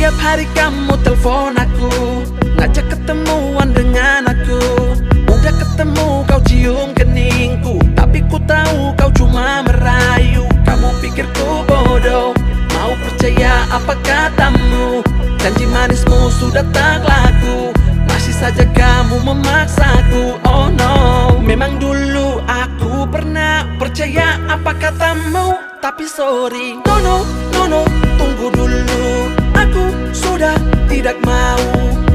Setiap hari kamu telepon aku, ngajak ketemuan dengan aku. Udah ketemu kau cium keningku, tapi ku tahu kau cuma merayu. Kamu pikir ku bodoh, mau percaya apa katamu? Janji manismu sudah tak laku, masih saja kamu memaksaku. Oh no, memang dulu aku pernah percaya apa katamu, tapi sorry, no no no no, tunggu dulu. Aku sudah tidak mau,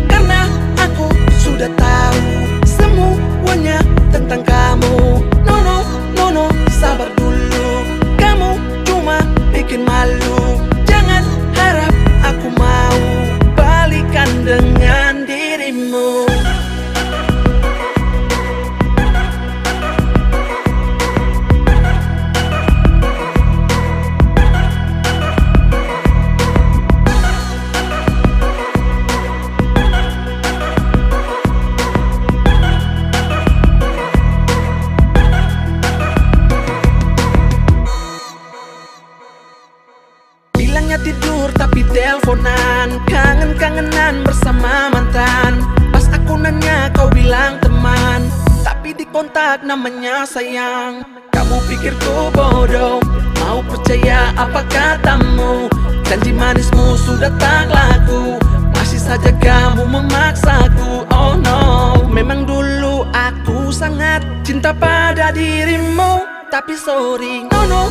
karena aku sudah tahu semuanya tentang kamu. No no no no, sabar dulu, kamu cuma bikin malu. Jangan harap aku mau balikan dengan dirimu. Bilangnya tidur tapi teleponan, kangen-kangenan bersama mantan. Pas aku nanya kau bilang teman, tapi di kontak namanya sayang. Kamu pikir ku bodoh, mau percaya apa katamu? Janji manismu sudah tak laku, masih saja kamu memaksaku. Oh no, memang dulu aku sangat cinta pada dirimu, tapi sorry, no no